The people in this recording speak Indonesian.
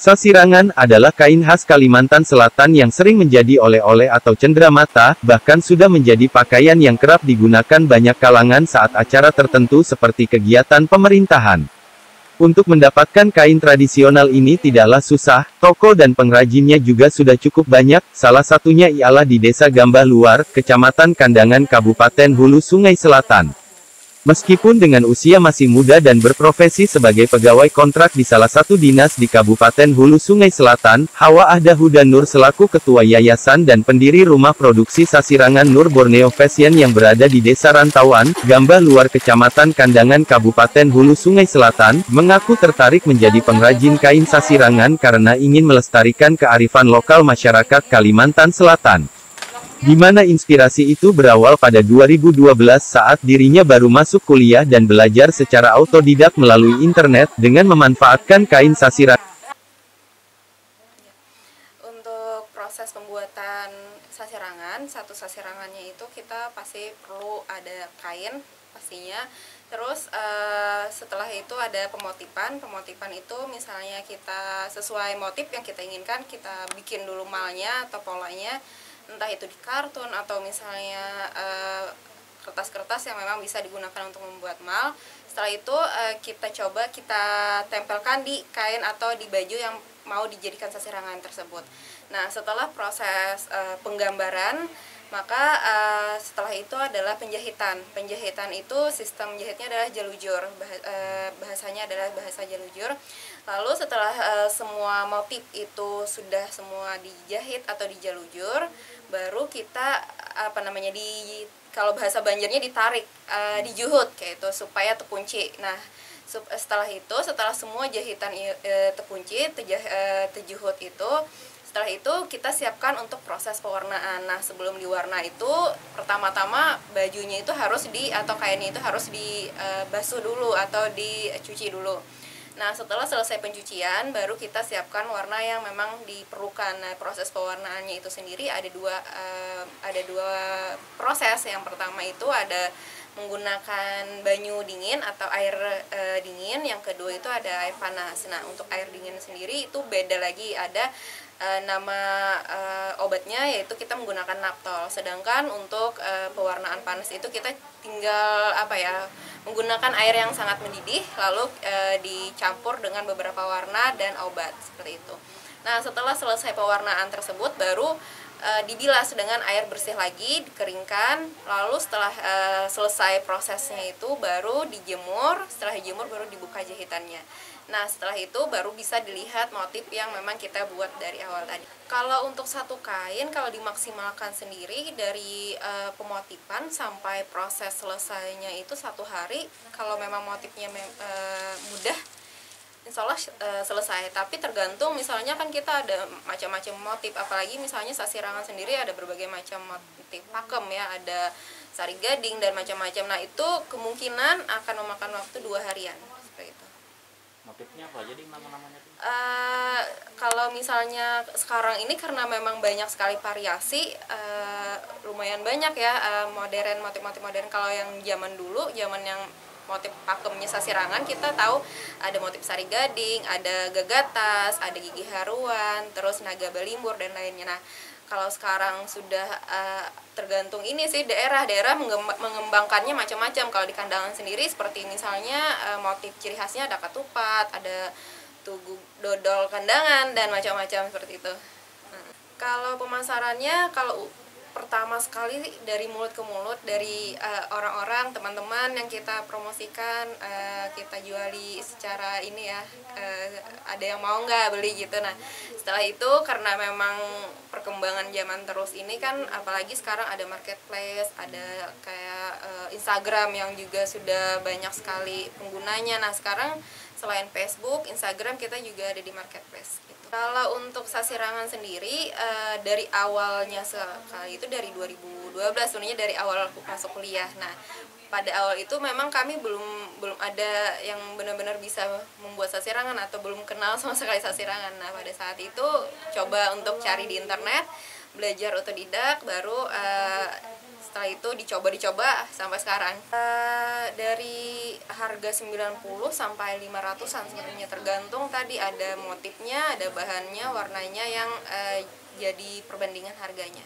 Sasirangan adalah kain khas Kalimantan Selatan yang sering menjadi oleh-oleh atau cenderamata, bahkan sudah menjadi pakaian yang kerap digunakan banyak kalangan saat acara tertentu seperti kegiatan pemerintahan. Untuk mendapatkan kain tradisional ini tidaklah susah, toko dan pengrajinnya juga sudah cukup banyak, salah satunya ialah di Desa Gambah Luar, Kecamatan Kandangan Kabupaten Hulu Sungai Selatan. Meskipun dengan usia masih muda dan berprofesi sebagai pegawai kontrak di salah satu dinas di Kabupaten Hulu Sungai Selatan, Hawa Ahda Huda Nur selaku ketua yayasan dan pendiri rumah produksi Sasirangan Nur Borneo Fashion yang berada di Desa Rantauan, Gambah Luar Kecamatan Kandangan Kabupaten Hulu Sungai Selatan, mengaku tertarik menjadi pengrajin kain sasirangan karena ingin melestarikan kearifan lokal masyarakat Kalimantan Selatan. Di mana inspirasi itu berawal pada 2012 saat dirinya baru masuk kuliah dan belajar secara autodidak melalui internet, dengan memanfaatkan kain sasirangan. Untuk proses pembuatan sasirangan, satu sasirangannya itu kita pasti perlu ada kain pastinya. Terus setelah itu ada pemotifan. Pemotifan itu misalnya kita sesuai motif yang kita inginkan, kita bikin dulu malnya atau polanya, entah itu di kartun atau misalnya kertas-kertas yang memang bisa digunakan untuk membuat mal. Setelah itu kita tempelkan di kain atau di baju yang mau dijadikan sasirangan tersebut. Nah, setelah proses penggambaran, maka setelah itu adalah penjahitan. Penjahitan itu sistem jahitnya adalah jalujur, bahasanya adalah bahasa jalujur. Lalu setelah semua motif itu sudah semua dijahit atau dijalujur, baru kita kalau bahasa Banjarnya ditarik, dijuhut kayak itu supaya terkunci. Nah, setelah semua jahitan terkunci, terjuhut itu, setelah itu kita siapkan untuk proses pewarnaan. Nah, sebelum diwarna itu pertama-tama bajunya itu atau kainnya itu harus dibasuh dulu atau dicuci dulu. Nah, setelah selesai pencucian, baru kita siapkan warna yang memang diperlukan. Nah, proses pewarnaannya itu sendiri ada dua proses. Yang pertama itu ada menggunakan banyu dingin atau air dingin. Yang kedua itu ada air panas. Nah, untuk air dingin sendiri itu beda lagi, ada nama obatnya, yaitu kita menggunakan naptol. Sedangkan untuk pewarnaan panas itu kita tinggal menggunakan air yang sangat mendidih, lalu dicampur dengan beberapa warna dan obat seperti itu. Nah, setelah selesai pewarnaan tersebut, baru dibilas dengan air bersih lagi, dikeringkan. Lalu setelah selesai prosesnya itu baru dijemur. Setelah dijemur baru dibuka jahitannya. Nah, setelah itu baru bisa dilihat motif yang memang kita buat dari awal tadi. Kalau untuk satu kain, kalau dimaksimalkan sendiri dari pemotifan sampai proses selesainya itu 1 hari. Kalau memang motifnya mudah, insya Allah selesai. Tapi tergantung, misalnya kan kita ada macam-macam motif, apalagi misalnya sasirangan sendiri ada berbagai macam motif pakem ya, ada sari gading dan macam-macam. Nah, itu kemungkinan akan memakan waktu 2 harian seperti itu. Motifnya apa? Jadi nama-namanya itu? Kalau misalnya sekarang ini karena memang banyak sekali variasi, lumayan banyak ya, motif-motif modern. Kalau yang zaman dulu, zaman yang motif pakemnya sasirangan, kita tahu ada motif sari gading, ada gagatas, ada gigi haruan, terus naga balimbur dan lainnya. Nah, kalau sekarang sudah tergantung ini sih, daerah mengembangkannya macam-macam. Kalau di Kandangan sendiri seperti misalnya motif ciri khasnya ada ketupat, ada tugu dodol Kandangan dan macam-macam seperti itu. Kalau pemasarannya, kalau pertama sekali dari mulut ke mulut, dari orang-orang, teman-teman yang kita promosikan, kita juali secara ini ya, ada yang mau nggak beli gitu. Nah, setelah itu karena memang perkembangan zaman terus ini kan, apalagi sekarang ada marketplace, ada kayak Instagram yang juga sudah banyak sekali penggunanya. Nah, sekarang selain Facebook, Instagram kita juga ada di marketplace gitu. Kalau untuk sasirangan sendiri, dari awalnya sekali itu dari 2012, sebenarnya dari awal masuk kuliah. Nah, pada awal itu memang kami belum ada yang benar-benar bisa membuat sasirangan atau belum kenal sama sekali sasirangan. Nah, pada saat itu coba untuk cari di internet, belajar otodidak, baru Setelah itu dicoba sampai sekarang. Dari harga 90 sampai 500-an sebenarnya, tergantung tadi ada motifnya, ada bahannya, warnanya yang jadi perbandingan harganya.